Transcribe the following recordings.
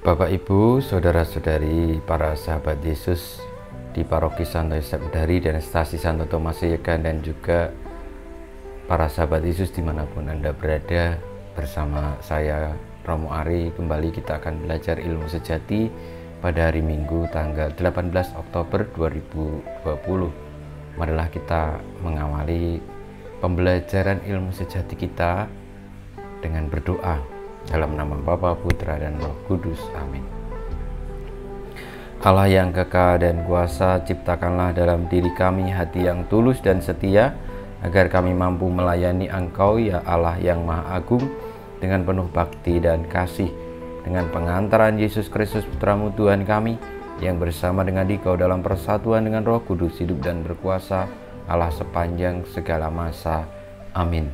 Bapak Ibu, saudara-saudari, para sahabat Yesus di Paroki Santo Yosef Dari dan Stasi Santo Thomas Yegan, dan juga para sahabat Yesus dimanapun Anda berada, bersama saya Romo Ari. Kembali kita akan belajar ilmu sejati pada hari Minggu tanggal 18 Oktober 2020. Marilah kita mengawali pembelajaran ilmu sejati kita dengan berdoa dalam nama Bapa, Putra, dan Roh Kudus. Amin. Allah yang kekal dan kuasa, ciptakanlah dalam diri kami hati yang tulus dan setia, agar kami mampu melayani Engkau, ya Allah yang Maha Agung, dengan penuh bakti dan kasih, dengan pengantaran Yesus Kristus Putramu Tuhan kami, yang bersama dengan Dikau dalam persatuan dengan Roh Kudus, hidup dan berkuasa Allah sepanjang segala masa. Amin.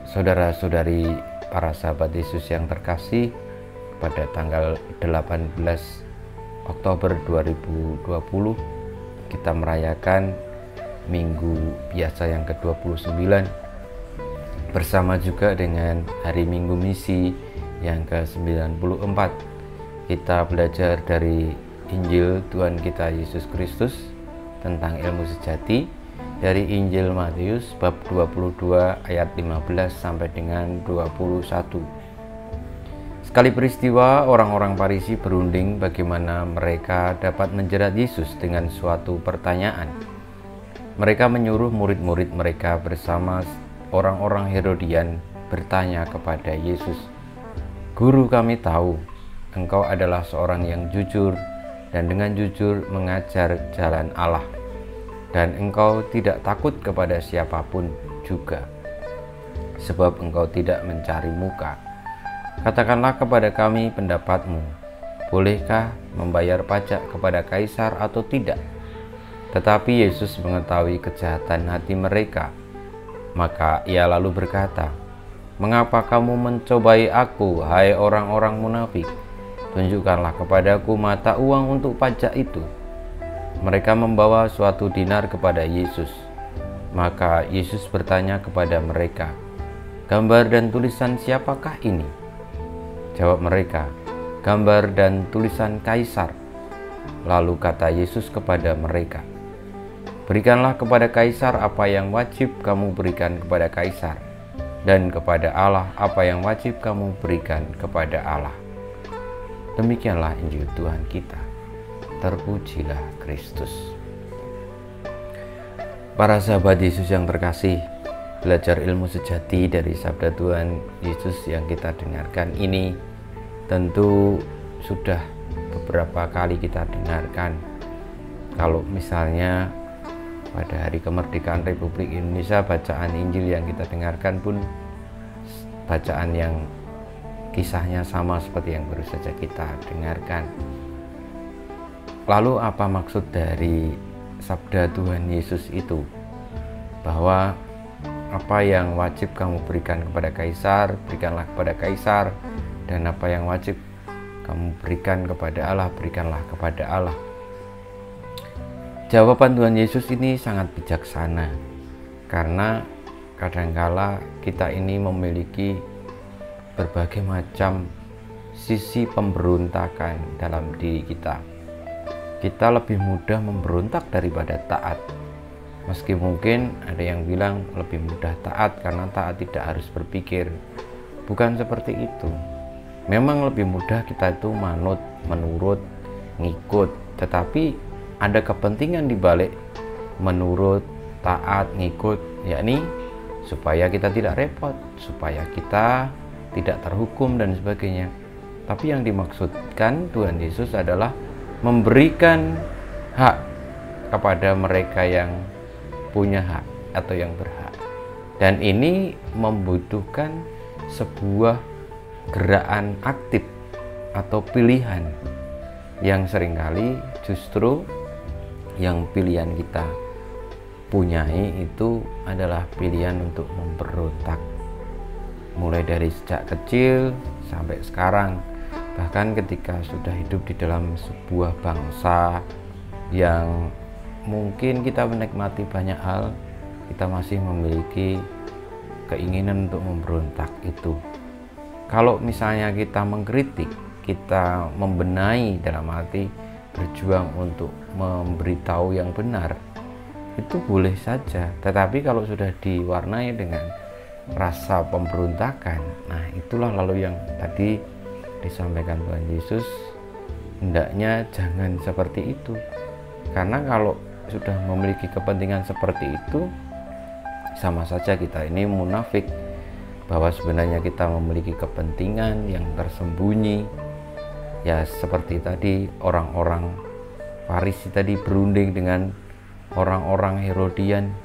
Saudara-saudari, para sahabat Yesus yang terkasih, pada tanggal 18 Oktober 2020 kita merayakan Minggu Biasa yang ke-29 bersama juga dengan Hari Minggu Misi yang ke-94. Kita belajar dari Injil Tuhan kita Yesus Kristus tentang ilmu sejati dari Injil Matius bab 22 ayat 15 sampai dengan 21. Sekali peristiwa, orang-orang Farisi berunding bagaimana mereka dapat menjerat Yesus dengan suatu pertanyaan. Mereka menyuruh murid-murid mereka bersama orang-orang Herodian bertanya kepada Yesus, "Guru, kami tahu Engkau adalah seorang yang jujur dan dengan jujur mengajar jalan Allah, dan Engkau tidak takut kepada siapapun juga, sebab Engkau tidak mencari muka. Katakanlah kepada kami pendapatmu, bolehkah membayar pajak kepada Kaisar atau tidak?" Tetapi Yesus mengetahui kejahatan hati mereka, maka ia lalu berkata, "Mengapa kamu mencobai aku, hai orang-orang munafik? Tunjukkanlah kepadaku mata uang untuk pajak itu." Mereka membawa suatu dinar kepada Yesus. Maka Yesus bertanya kepada mereka, "Gambar dan tulisan siapakah ini?" Jawab mereka, "Gambar dan tulisan Kaisar." Lalu kata Yesus kepada mereka, "Berikanlah kepada Kaisar apa yang wajib kamu berikan kepada Kaisar, dan kepada Allah apa yang wajib kamu berikan kepada Allah." Demikianlah Injil Tuhan kita. Terpujilah Kristus. Para sahabat Yesus yang terkasih, belajar ilmu sejati dari sabda Tuhan Yesus yang kita dengarkan ini tentu sudah beberapa kali kita dengarkan. Kalau misalnya pada hari kemerdekaan Republik Indonesia, bacaan Injil yang kita dengarkan pun bacaan yang kisahnya sama seperti yang baru saja kita dengarkan. Lalu apa maksud dari sabda Tuhan Yesus itu? Bahwa apa yang wajib kamu berikan kepada Kaisar, berikanlah kepada Kaisar, dan apa yang wajib kamu berikan kepada Allah, berikanlah kepada Allah. Jawaban Tuhan Yesus ini sangat bijaksana, karena kadangkala kita ini memiliki berbagai macam sisi pemberontakan dalam diri kita. Kita lebih mudah memberontak daripada taat. Meski mungkin ada yang bilang lebih mudah taat karena taat tidak harus berpikir. Bukan seperti itu. Memang lebih mudah kita itu manut, menurut, ngikut. Tetapi ada kepentingan di balik menurut, taat, ngikut, yakni supaya kita tidak repot, supaya kita tidak terhukum dan sebagainya. Tapi yang dimaksudkan Tuhan Yesus adalah memberikan hak kepada mereka yang punya hak atau yang berhak. Dan ini membutuhkan sebuah gerakan aktif atau pilihan yang seringkali justru yang pilihan kita punyai itu adalah pilihan untuk memberontak. Mulai dari sejak kecil sampai sekarang, bahkan ketika sudah hidup di dalam sebuah bangsa yang mungkin kita menikmati banyak hal, kita masih memiliki keinginan untuk memberontak itu. Kalau misalnya kita mengkritik, kita membenahi, dalam arti berjuang untuk memberitahu yang benar, itu boleh saja. Tetapi kalau sudah diwarnai dengan rasa pemberontakan, nah itulah lalu yang tadi disampaikan Tuhan Yesus, hendaknya jangan seperti itu. Karena kalau sudah memiliki kepentingan seperti itu, sama saja kita ini munafik, bahwa sebenarnya kita memiliki kepentingan yang tersembunyi. Ya seperti tadi orang-orang Farisi tadi berunding dengan orang-orang Herodian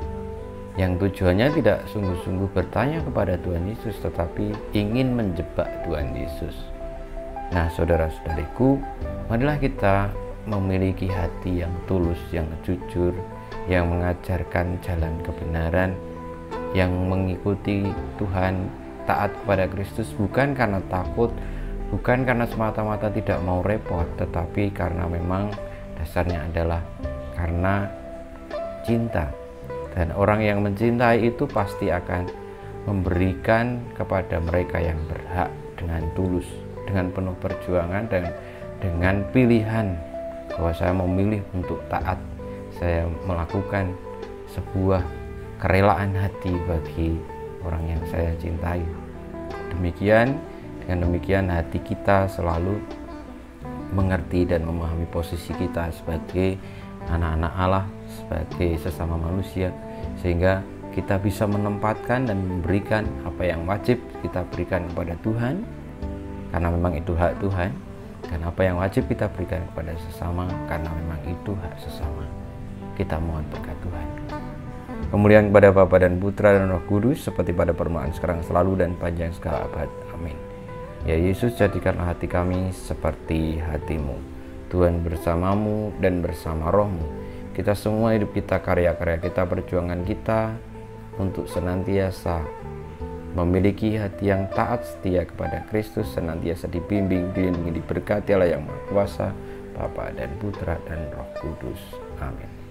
yang tujuannya tidak sungguh-sungguh bertanya kepada Tuhan Yesus, tetapi ingin menjebak Tuhan Yesus. Nah saudara-saudariku, marilah kita memiliki hati yang tulus, yang jujur, yang mengajarkan jalan kebenaran, yang mengikuti Tuhan, taat kepada Kristus, bukan karena takut, bukan karena semata-mata tidak mau repot, tetapi karena memang dasarnya adalah karena cinta. Dan orang yang mencintai itu pasti akan memberikan kepada mereka yang berhak dengan tulus, dengan penuh perjuangan, dan dengan pilihan bahwa saya memilih untuk taat, saya melakukan sebuah kerelaan hati bagi orang yang saya cintai. Dengan demikian hati kita selalu mengerti dan memahami posisi kita sebagai anak-anak Allah, sebagai sesama manusia, sehingga kita bisa menempatkan dan memberikan apa yang wajib kita berikan kepada Tuhan, karena memang itu hak Tuhan, dan apa yang wajib kita berikan kepada sesama, karena memang itu hak sesama. Kita mohon berkat Tuhan. Kemuliaan kepada Bapa dan Putra dan Roh Kudus, seperti pada permulaan, sekarang, selalu, dan panjang segala abad. Amin. Ya Yesus, jadikanlah hati kami seperti hati-Mu. Tuhan bersamamu dan bersama rohmu. Kita semua, hidup kita, karya-karya kita, perjuangan kita, untuk senantiasa memiliki hati yang taat setia kepada Kristus, senantiasa dibimbing, dilindungi, diberkati oleh Yang Maha Kuasa, Bapa dan Putra dan Roh Kudus. Amin.